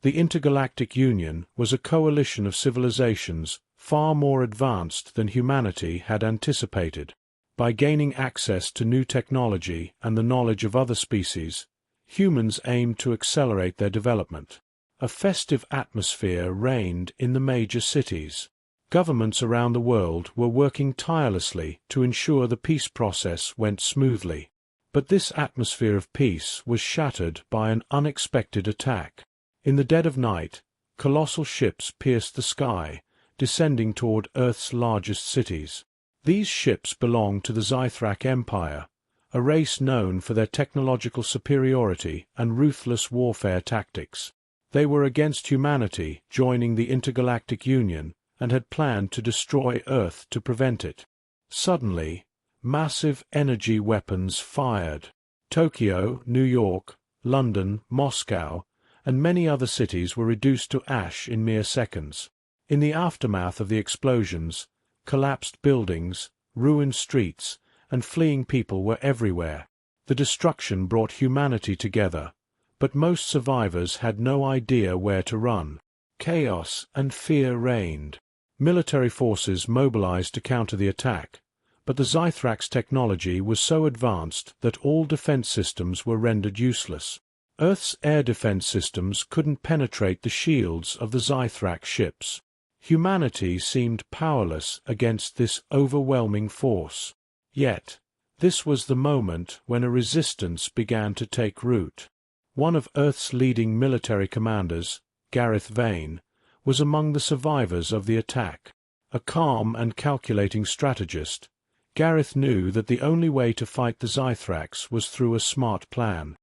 The Intergalactic Union was a coalition of civilizations far more advanced than humanity had anticipated. By gaining access to new technology and the knowledge of other species, humans aimed to accelerate their development. A festive atmosphere reigned in the major cities. Governments around the world were working tirelessly to ensure the peace process went smoothly. But this atmosphere of peace was shattered by an unexpected attack. In the dead of night, colossal ships pierced the sky, descending toward Earth's largest cities. These ships belonged to the Zythrak Empire, a race known for their technological superiority and ruthless warfare tactics. They were against humanity joining the Intergalactic Union and had planned to destroy Earth to prevent it. Suddenly, massive energy weapons fired. Tokyo, New York, London, Moscow, and many other cities were reduced to ash in mere seconds. In the aftermath of the explosions, collapsed buildings, ruined streets, and fleeing people were everywhere. The destruction brought humanity together, but most survivors had no idea where to run. Chaos and fear reigned. Military forces mobilized to counter the attack, but the Zythrak's technology was so advanced that all defense systems were rendered useless. Earth's air defense systems couldn't penetrate the shields of the Zythrak ships. Humanity seemed powerless against this overwhelming force. Yet, this was the moment when a resistance began to take root. One of Earth's leading military commanders, Gareth Vane, was among the survivors of the attack. A calm and calculating strategist, Gareth knew that the only way to fight the Zythraks was through a smart plan.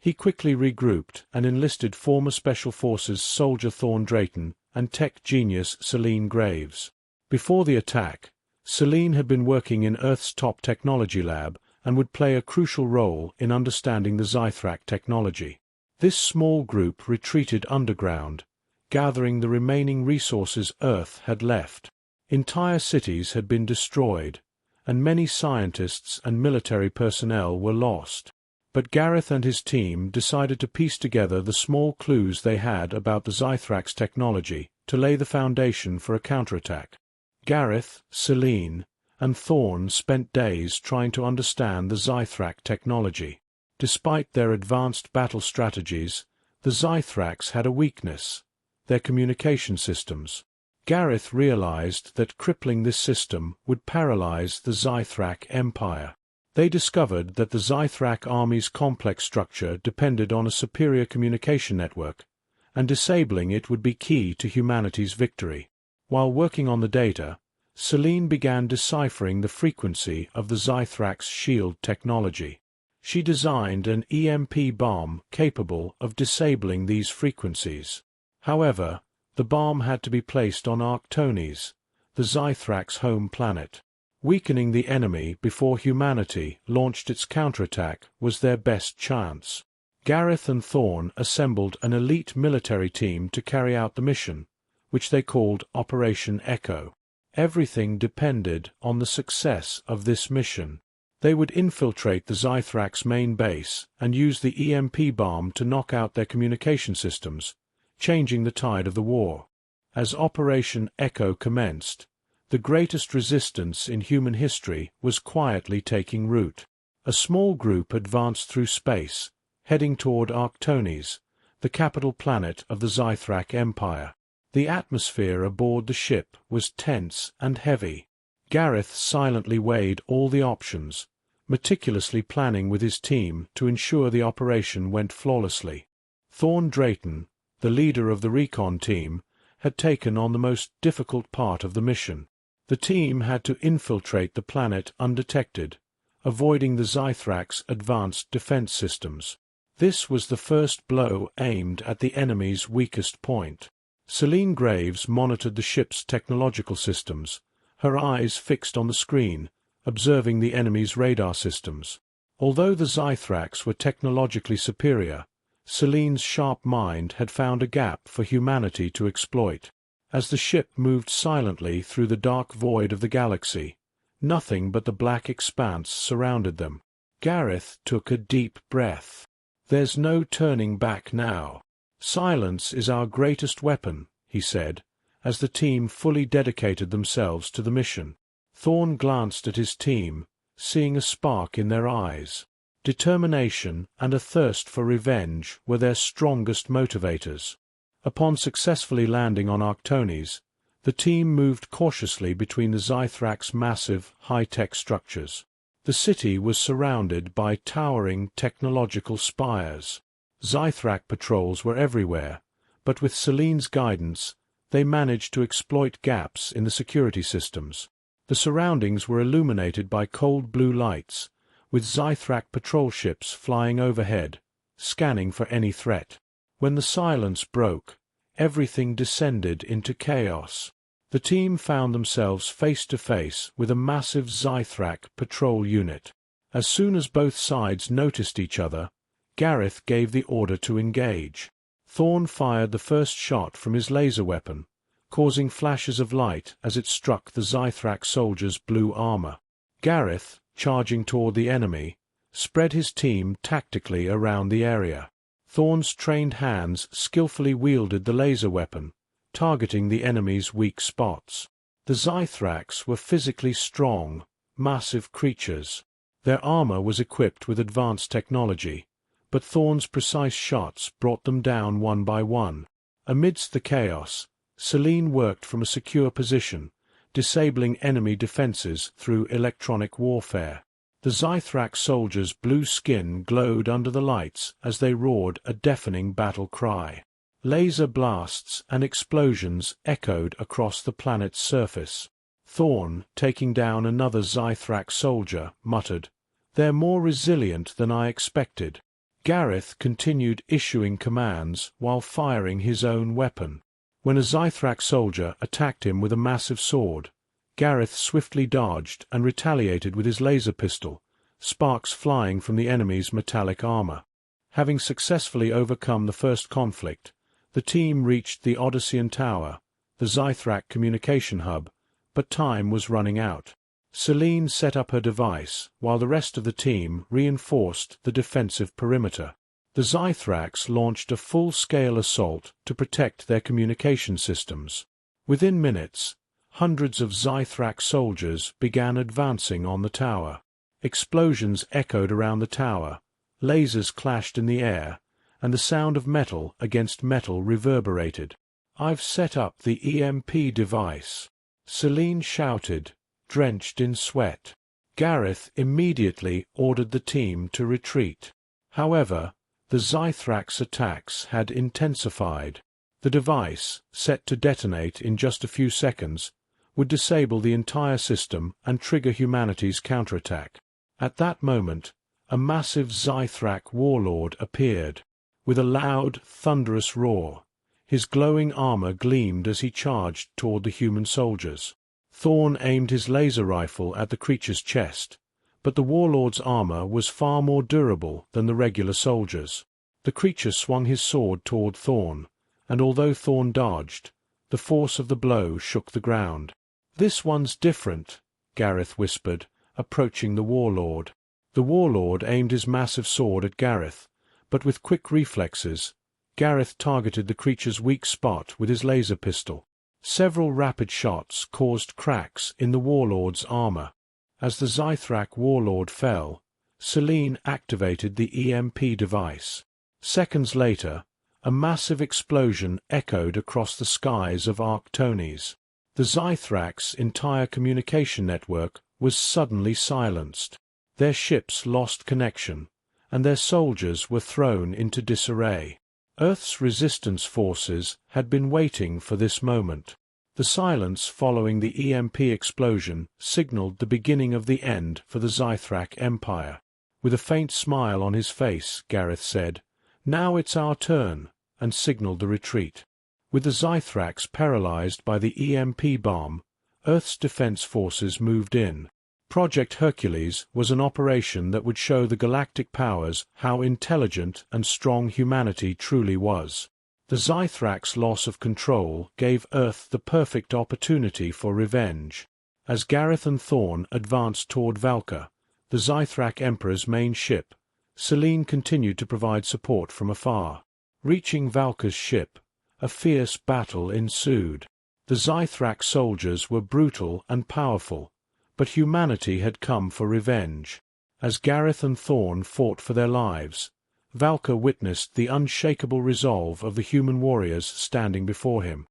He quickly regrouped and enlisted former Special Forces soldier Thorn Drayton and tech genius Selene Graves. Before the attack, Selene had been working in Earth's top technology lab and would play a crucial role in understanding the Zythrak technology. This small group retreated underground, gathering the remaining resources Earth had left. Entire cities had been destroyed, and many scientists and military personnel were lost. But Gareth and his team decided to piece together the small clues they had about the Zythrak's technology to lay the foundation for a counterattack. Gareth, Selene, and Thorn spent days trying to understand the Zythrak technology. Despite their advanced battle strategies, the Zythraks had a weakness: their communication systems. Gareth realized that crippling this system would paralyze the Zythrak Empire. They discovered that the Zythrak army's complex structure depended on a superior communication network, and disabling it would be key to humanity's victory. While working on the data, Selene began deciphering the frequency of the Zythrak's shield technology. She designed an EMP bomb capable of disabling these frequencies. However, the bomb had to be placed on Arctones, the Zythrak's home planet. Weakening the enemy before humanity launched its counterattack was their best chance. Gareth and Thorn assembled an elite military team to carry out the mission, which they called Operation Echo. Everything depended on the success of this mission. They would infiltrate the Zythrak's main base and use the EMP bomb to knock out their communication systems, changing the tide of the war. As Operation Echo commenced, the greatest resistance in human history was quietly taking root. A small group advanced through space, heading toward Arctones, the capital planet of the Zythrak Empire. The atmosphere aboard the ship was tense and heavy. Gareth silently weighed all the options, meticulously planning with his team to ensure the operation went flawlessly. Thorn Drayton, the leader of the recon team, had taken on the most difficult part of the mission. The team had to infiltrate the planet undetected, avoiding the Zythrak's advanced defense systems. This was the first blow aimed at the enemy's weakest point. Selene Graves monitored the ship's technological systems, her eyes fixed on the screen, observing the enemy's radar systems. Although the Zythraks were technologically superior, Selene's sharp mind had found a gap for humanity to exploit. As the ship moved silently through the dark void of the galaxy, nothing but the black expanse surrounded them. Gareth took a deep breath. "There's no turning back now," "Silence is our greatest weapon," he said, as the team fully dedicated themselves to the mission. Thorn glanced at his team, seeing a spark in their eyes. Determination and a thirst for revenge were their strongest motivators. Upon successfully landing on Arctones, the team moved cautiously between the Zythrak's massive, high-tech structures. The city was surrounded by towering technological spires. Zythrak patrols were everywhere, but with Selene's guidance, they managed to exploit gaps in the security systems. The surroundings were illuminated by cold blue lights, with Zythrak patrol ships flying overhead, scanning for any threat. When the silence broke, everything descended into chaos. The team found themselves face to face with a massive Zythrak patrol unit. As soon as both sides noticed each other, Gareth gave the order to engage. Thorn fired the first shot from his laser weapon, causing flashes of light as it struck the Zythrak soldiers' blue armor. Gareth, charging toward the enemy, spread his team tactically around the area. Thorn's trained hands skillfully wielded the laser weapon, targeting the enemy's weak spots. The Zythraks were physically strong, massive creatures. Their armor was equipped with advanced technology, but Thorn's precise shots brought them down one by one. Amidst the chaos, Selene worked from a secure position, disabling enemy defenses through electronic warfare. The Zythrak soldiers' blue skin glowed under the lights as they roared a deafening battle cry. Laser blasts and explosions echoed across the planet's surface. Thorn, taking down another Zythrak soldier, muttered, "They're more resilient than I expected." Gareth continued issuing commands while firing his own weapon. When a Zythrak soldier attacked him with a massive sword, Gareth swiftly dodged and retaliated with his laser pistol, sparks flying from the enemy's metallic armor. Having successfully overcome the first conflict, the team reached the Odyssean Tower, the Zythrak communication hub, but time was running out. Selene set up her device, while the rest of the team reinforced the defensive perimeter. The Zythraks launched a full-scale assault to protect their communication systems. Within minutes, hundreds of Zythrak soldiers began advancing on the tower. Explosions echoed around the tower, lasers clashed in the air, and the sound of metal against metal reverberated. "I've set up the EMP device," Selene shouted, drenched in sweat. Gareth immediately ordered the team to retreat. However, the Zythrak's attacks had intensified. The device, set to detonate in just a few seconds, would disable the entire system and trigger humanity's counterattack. At that moment, a massive Zythrak warlord appeared. With a loud, thunderous roar, his glowing armor gleamed as he charged toward the human soldiers. Thorn aimed his laser rifle at the creature's chest, but the warlord's armor was far more durable than the regular soldiers. The creature swung his sword toward Thorn, and although Thorn dodged, the force of the blow shook the ground. "This one's different," Gareth whispered, approaching the warlord. The warlord aimed his massive sword at Gareth, but with quick reflexes, Gareth targeted the creature's weak spot with his laser pistol. Several rapid shots caused cracks in the warlord's armor. As the Zythrak warlord fell, Selene activated the EMP device. Seconds later, a massive explosion echoed across the skies of Arctones. The Zythrak's entire communication network was suddenly silenced. Their ships lost connection, and their soldiers were thrown into disarray. Earth's resistance forces had been waiting for this moment. The silence following the EMP explosion signaled the beginning of the end for the Zythrak Empire. With a faint smile on his face, Gareth said, "Now it's our turn," and signaled the retreat. With the Zythraks paralyzed by the EMP bomb, Earth's defense forces moved in. Project Hercules was an operation that would show the galactic powers how intelligent and strong humanity truly was. The Zythrak's loss of control gave Earth the perfect opportunity for revenge. As Gareth and Thorn advanced toward Valka, the Zythrak Emperor's main ship, Selene continued to provide support from afar. Reaching Valka's ship, a fierce battle ensued. The Zythrak soldiers were brutal and powerful, but humanity had come for revenge. As Gareth and Thorn fought for their lives, Valka witnessed the unshakable resolve of the human warriors standing before him.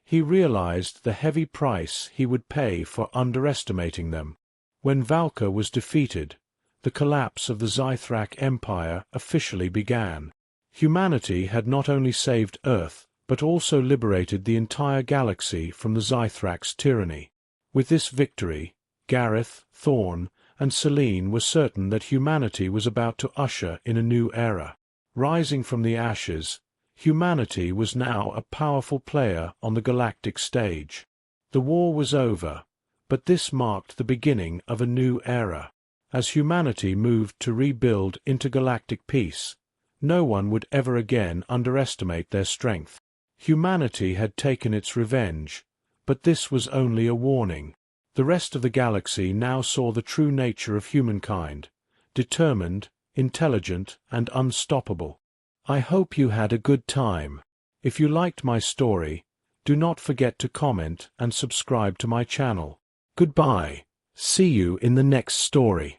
He realized the heavy price he would pay for underestimating them. When Valka was defeated, the collapse of the Zythrak Empire officially began. Humanity had not only saved Earth, but also liberated the entire galaxy from the Zythrak's tyranny. With this victory, Gareth, Thorn, and Selene were certain that humanity was about to usher in a new era. Rising from the ashes, humanity was now a powerful player on the galactic stage. The war was over, but this marked the beginning of a new era. As humanity moved to rebuild intergalactic peace, no one would ever again underestimate their strength. Humanity had taken its revenge, but this was only a warning. The rest of the galaxy now saw the true nature of humankind, determined, intelligent, and unstoppable. I hope you had a good time. If you liked my story, do not forget to comment and subscribe to my channel. Goodbye. See you in the next story.